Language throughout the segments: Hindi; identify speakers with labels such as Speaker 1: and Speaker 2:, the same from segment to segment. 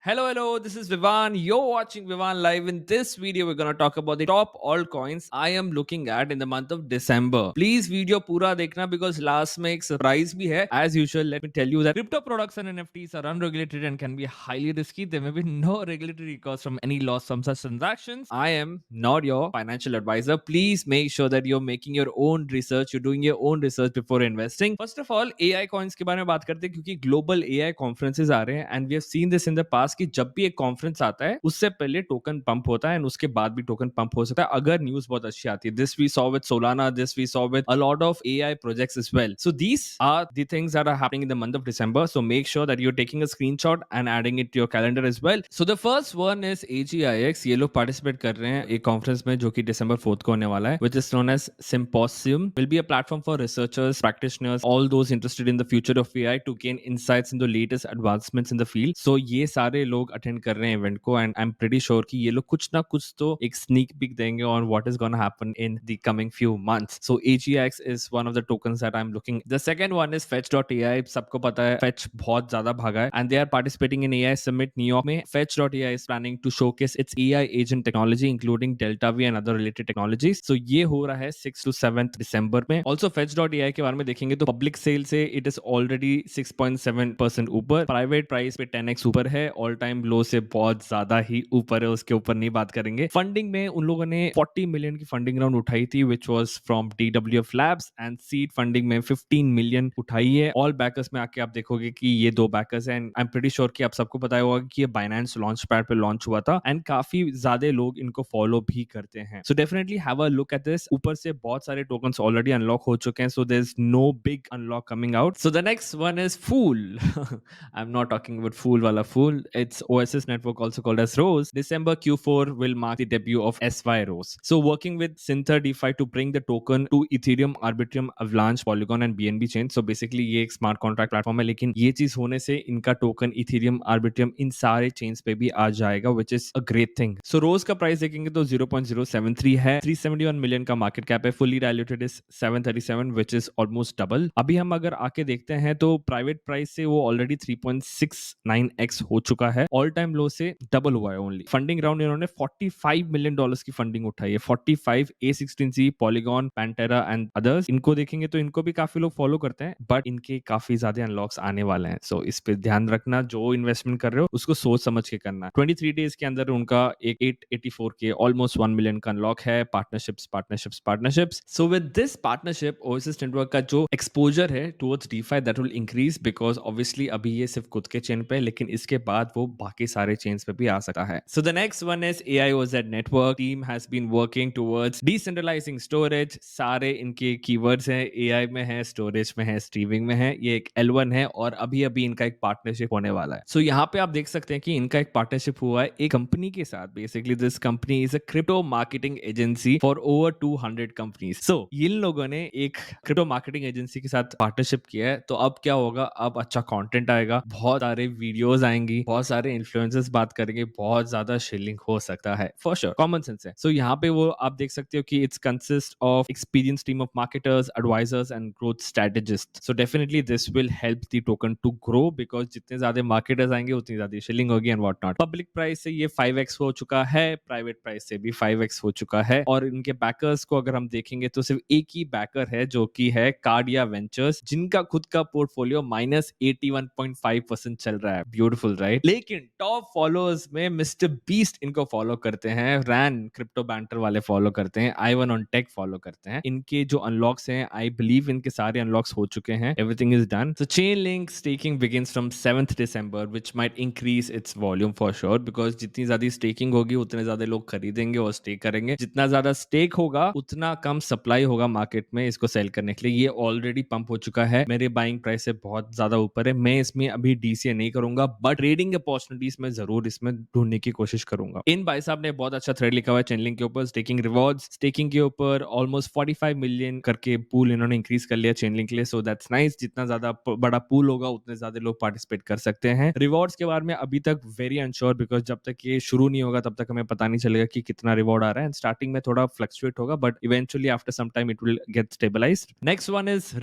Speaker 1: Hello, this is Vivan. You're watching Vivan Live. In this video, we're going to talk about the top altcoins I am looking at in the month of December. Please video pura dekhna because last में एक surprise भी है. As usual, let me tell you that crypto products and NFTs are unregulated and can be highly risky. There may be no regulatory recourse from any loss from such transactions. I am not your financial advisor. Please make sure that you're making your own research. You're doing your own research before investing. First of all, AI coins के बारे में बात करते हैं क्योंकि global AI conferences आ रहे हैं and we have seen this in the past कि जब भी एक कॉन्फ्रेंस आता है उससे पहले टोकन पंप होता है एंड उसके बाद भी टोकन पंप हो सकता है अगर न्यूज बहुत अच्छी आती है this we saw with Solana this we saw with a lot of AI projects as well so these are the things that are happening in the month of December so make sure that you are taking a screenshot and adding it to your calendar as well so the first one is AGIX ये लोग पार्टिसिपेट कर रहे हैं एक कॉन्फ्रेंस में जो कि December 4th को होने वाला है which is known as Symposium will be a platform for researchers practitioners all those interested in the future of AI to gain insights into latest advancements in the field so ये सारे लोग अटेंड कर रहे हैं इवेंट को and I am pretty sure कि ये लोग कुछ ना कुछ तो एक स्नीक पिक देंगे on what is gonna happen in the coming few months so AGX is one of the tokens that I am looking the second one is Fetch.ai सबको पता है Fetch बहुत ज्यादा भागा है and they are participating in AI Summit New York में Fetch.ai is planning to showcase its AI agent technology including Delta V and other related technologies so ये हो रहा है 6 to 7th दिसंबर में also Fetch.ai के बारे में देखेंगे तो पब्लिक सेल से इट इज ऑलरेडी 6.7% ऊपर प्राइवेट प्राइस पे 10x ऊपर है ऑल टाइम लो से बहुत ज्यादा ही ऊपर है उसके ऊपर नहीं बात करेंगे फंडिंग में उन लोगों ने 40 मिलियन की फंडिंग राउंड उठाई थी which was from DWF labs and seed funding में 15 मिलियन उठाई है ऑल बैकर्स में आके आप देखोगे कि ये दो बैकर्स हैं and I am pretty sure कि आप सबको पता होगा कि ये बाइनेंस लॉन्च पैड पे लॉन्च हुआ था एंड काफी ज्यादा लोग इनको फॉलो भी करते हैं so definitely have a look at this ऊपर से बहुत सारे टोकन्स ऑलरेडी अनलॉक हो चुके हैं so there is no big unlock coming out so the next one is fuel I am not talking about fuel वाला फूल it's OSS network also called as Rose. December Q4 will mark the debut of SY Rose. So working with Synther DeFi to bring the token to Ethereum, Arbitrum, Avalanche, Polygon and BNB chain. So basically ये एक स्मार्ट कॉन्ट्रैक्ट प्लेटफॉर्म है लेकिन ये चीज होने से इनका टोकन Ethereum, Arbitrum इन सारे चेन्स पे भी आ जाएगा which is a great thing. So Rose का प्राइस देखेंगे तो 0.073 है 371 मिलियन का मार्केट कैप है fully diluted is 737 which is almost double. अभी हम अगर आके देखते हैं तो प्राइवेट प्राइस से वो ऑलरेडी 3.69x हो चुका है ऑल टाइम लो से डबल हुआ है ओनली फंडिंग राउंड इन्होंने $45 मिलियन की फंडिंग उठाई है 45 A16Z पॉलीगॉन पैंटेरा एंड अदर्स इनको देखेंगे तो इनको भी काफी लोग फॉलो करते हैं बट इनके काफी ज्यादा अनलॉक्स आने वाले हैं सो इस पे ध्यान रखना जो इन्वेस्टमेंट कर रहे हो उसको सोच समझ के करना 23 डेज के अंदर उनका एक 884 के ऑलमोस्ट 1 मिलियन का अनलॉक है partnerships so with this partnership oasis network का जो एक्सपोजर है towards DeFi that will increase because obviously अभी ये सिर्फ खुद के चेन पे है लेकिन इसके बाद वो बाकी सारे चेन्स पे भी आ सकता है so the next one is AIOZ network team has been working towards decentralising storage सारे इनके कीवर्ड्स हैं AI में है स्टोरेज में है स्ट्रीमिंग में है ये एक L1 है और अभी अभी इनका एक पार्टनरशिप होने वाला है सो यहाँ पे आप देख सकते हैं कि इनका एक पार्टनरशिप हुआ है एक कंपनी के साथ basically this company is a crypto marketing agency for over 200 companies so इन लोगों ने एक क्रिप्टो मार्केटिंग एजेंसी के साथ पार्टनरशिप किया है तो अब क्या होगा अब अच्छा कंटेंट आएगा बहुत सारे वीडियोस आएंगी बहुत सारे इन्फ्लुएंसर्स बात करेंगे बहुत ज्यादा शेयरिंग हो सकता है फॉर श्योर कॉमन सेंस है सो यहाँ पे वो आप देख सकते हो कि it's consist of experience team of marketers advisors and growth strategist so definitely this will help the token to grow because जितने ज्यादा मार्केटर्स आएंगे उतनी ज्यादा शेयरिंग होगी and what not public price से ये 5x हो चुका है प्राइवेट प्राइस से भी 5x हो चुका है और इनके बैकर्स को अगर हम देखेंगे तो सिर्फ एक ही बैकर है जो कि है कार्डिया वेंचर्स जिनका खुद का पोर्टफोलियो -81.5% चल रहा है ब्यूटीफुल राइट लेकिन टॉप फॉलोअर्स में मिस्टर बीस्ट इनको फॉलो करते हैं रैन क्रिप्टो बैंटर वाले फॉलो करते हैं I1 ऑन टेक फॉलो करते हैं इनके जो अनलॉक्स हैं आई बिलीव इनके सारे अनलॉक्स हो चुके हैं everything is done so chain link staking begins from 7th December which might increase its volume for sure because जितनी ज्यादा स्टेकिंग होगी उतने ज्यादा लोग खरीदेंगे और स्टेक करेंगे जितना ज्यादा स्टेक होगा उतना कम सप्लाई होगा मार्केट में इसको सेल करने के लिए ये ऑलरेडी पंप हो चुका है मेरे बाइंग प्राइस से बहुत ज्यादा ऊपर है मैं इसमें अभी DCA नहीं करूंगा बट ट्रेडिंग अपॉर्चुनिटीज में जरूर इसमें ढूंढने की कोशिश करूंगा इन भाई साहब ने बहुत अच्छा थ्रेड लिखा हुआ है चेनलिंक के ऊपर स्टेकिंग रिवॉर्ड्स स्टेकिंग के ऊपर ऑलमोस्ट 45 मिलियन करके पूल इन्होंने इंक्रीज कर लिया चेनलिंक के लिए सो दैट्स नाइस जितना ज्यादा बड़ा पूल होगा उतने ज्यादा लोग पार्टिसिपेट कर सकते हैं रिवॉर्ड्स के बारे में अभी तक वेरी अनश्योर बिकॉज जब तक ये शुरू नहीं होगा तब तक हमें पता नहीं चलेगा कि कितना रिवॉर्ड आ रहा है स्टार्टिंग में थोड़ा फ्लक्चुएट होगा but eventually after some time it will get stabilised next one is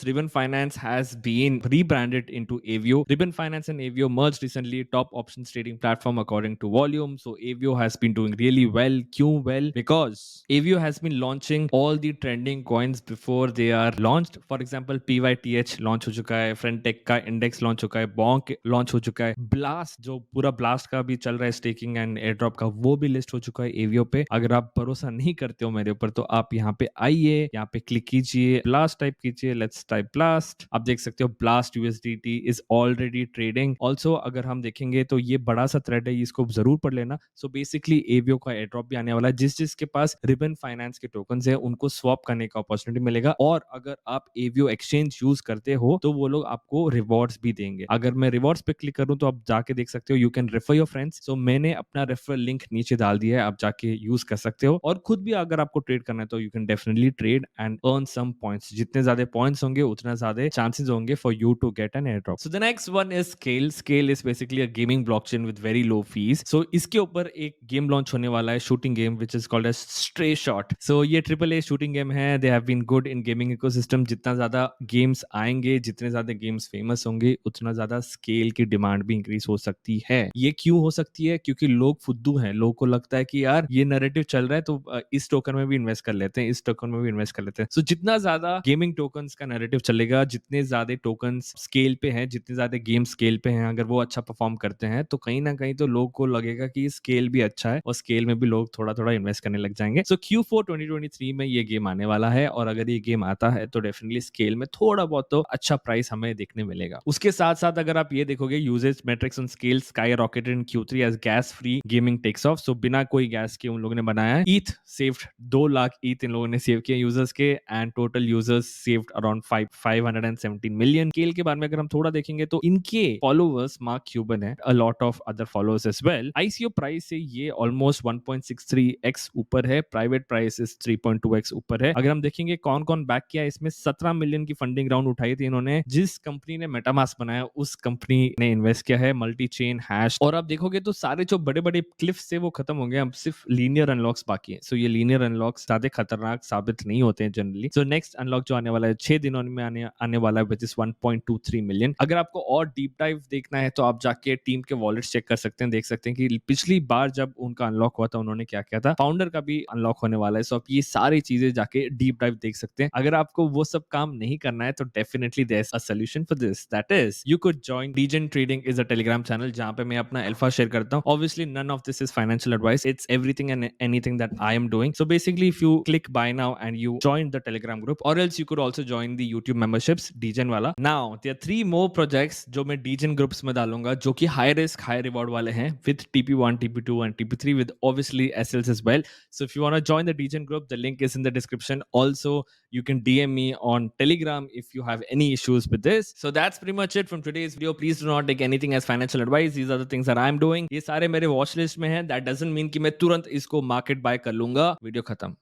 Speaker 1: Ribbon Finance has been rebranded into Avio. Ribbon Finance and Avio merged recently recently top options trading platform according to volume. So Avio has been doing really well. Kyun well? Because Avio has been launching all the trending coins before they are launched. For example, PYTH launch हो चुका है, Frentech का index launch हो चुका है, Bonk launch हो चुका है, Blast जो पूरा Blast का भी चल रहा है स्टेकिंग एंड एयरड्रॉप का, वो भी लिस्ट हो चुका है Avio पे. अगर आप भरोसा नहीं करते हो मेरे ऊपर तो आप यहाँ पे आइए, यहाँ पे क्लिक कीजिए, Blast टाइप कीजिए, लेट्स टाइप Blast. आप देख सकते हो Blast USDT is already trading. Also अगर हम देखेंगे तो ये बड़ा सा थ्रेड है, इसको जरूर पढ़ लेना. सो बेसिकली Avio का एयरड्रॉप भी आने वाला है. जिसके पास रिबन फाइनेंस के टोकन्स है उनको स्वैप करने का अपॉर्चुनिटी मिलेगा. और अगर आप Avio एक्सचेंज यूज करते हो तो वो लोग आपको रिवॉर्ड्स भी देंगे. अगर मैं रिवॉर्ड्स पे क्लिक करूं तो आप जाके देख सकते हो, you can refer your friends. So मैंने अपना रेफरल लिंक नीचे डाल दिया है, आप जाके यूज कर सकते हो. और खुद भी अगर आपको ट्रेड करना है तो you can definitely trade and earn some points. जितने ज्यादा पॉइंट्स होंगे उतना ज्यादा चांसेस होंगे for you to get an air drop. So the next one is scale. Scale is basically a gaming blockchain with very low fees. So इसके ऊपर एक गेम लॉन्च होने वाला है, shooting game which is called as stray shot. So ये ट्रिपल ए शूटिंग गेम है. They have been good in gaming ecosystem. जितना ज्यादा गेम्स आएंगे, जितने ज्यादा गेम्स फेमस होंगे, उतना ज्यादा स्केल की डिमांड भी इंक्रीज हो सकती है. ये क्यों हो सकती है? क्योंकि लोग फुद्दू हैं. लोगों को लगता है कि यार ये नैरेटिव चल रहा है तो इस टोकन में भी इन्वेस्ट कर लेते हैं, इस टोकन में भी इन्वेस्ट कर लेते हैं. सो जितना ज्यादा गेमिंग टोकन्स का नैरेटिव चलेगा, जितने ज्यादा टोकन्स स्केल पे हैं, जितने ज्यादा गेम स्केल पे हैं, अगर वो अच्छा परफॉर्म करते हैं तो कहीं ना कहीं तो लोगों को लगेगा कि स्केल भी अच्छा है और स्केल में भी लोग थोड़ा थोड़ा इन्वेस्ट करने लग जाएंगे. सो Q4 2023 में ये गेम आने वाला है और अगर ये गेम आता है तो डेफिनेटली स्केल में थोड़ा बहुत तो अच्छा प्राइस हमें देखने मिलेगा. उसके साथ साथ अगर आप ये देखोगे, usage metrics on scale sky rocketed in Q3 as gas free gaming takes off. So बिना कोई गैस के उन लोगों ने बनाया है. ईथ सेव्ड 2 लाख ईथ इन लोगों ने सेव किया यूजर्स के, and total users saved around 517 million. Scale के बारे में अगर हम थोड़ा देखेंगे तो इनके फॉलोवर्स मार्क क्यूबन है, a lot of other followers as well. ICO price से ये ऑलमोस्ट 1.63x ऊपर है. प्राइवेट प्राइस इज 3.2x ऊपर है. अगर हम देखेंगे कौन कौन बैक किया, इसमें 17 मिलियन की फंडिंग राउंड उठाई थी इन्होंने. जिस कंपनी ने मेटामास्क बनाया उस कंपनी ने इन्वेस्ट किया है. Multi chain hash. और आप देखोगे तो सारे जो बड़े बड़े क्लिफ्स थे वो खत्म हो गए, अब सिर्फ लीनियर अनलॉक्स बाकी है. सो ये लीनियर अनलॉक्स ज्यादा खतरनाक साबित नहीं होते हैं जनरली. सो नेक्स्ट अनलॉक जो आने वाला है 6 दिनों में आने वाला है, विच इज 1.23 मिलियन. अगर आपको और डीप डाइव देखना है तो आप जाके टीम के वॉलेट चेक कर सकते हैं, देख सकते हैं कि पिछली बार जब उनका अनलॉक हुआ था उन्होंने क्या किया था. फाउंडर का भी अनलॉक होने वाला है. सो आप ये सारी चीजें जाके डीप डाइव देख सकते हैं. अगर आपको वो सब काम नहीं करना है तो definitely there is a solution for this. That is you could join degen trading is a Telegram channel जहां पे मैं अपना अल्फा शेयर करता हूं. Obviously none of this is financial advice, it's everything and anything that I am doing. So basically if you click buy now and you join the telegram group, or else you could also join the YouTube memberships dgen wala. Now there are 3 more projects जो मैं dgen groups में डालूंगा जो कि high risk high reward वाले हैं, with TP1 TP2 and TP3 with obviously SLs as well. So if you want to join the dgen group, the link is in the description. Also you can DM me on Telegram if you have any issues with this. So that's pretty much it from today's video. Please do not take anything as financial advice. These are the things that I am doing. ये सारे मेरे watch list में हैं. That doesn't mean कि मैं तुरंत इसको market buy कर लूंगा. वीडियो खत्म.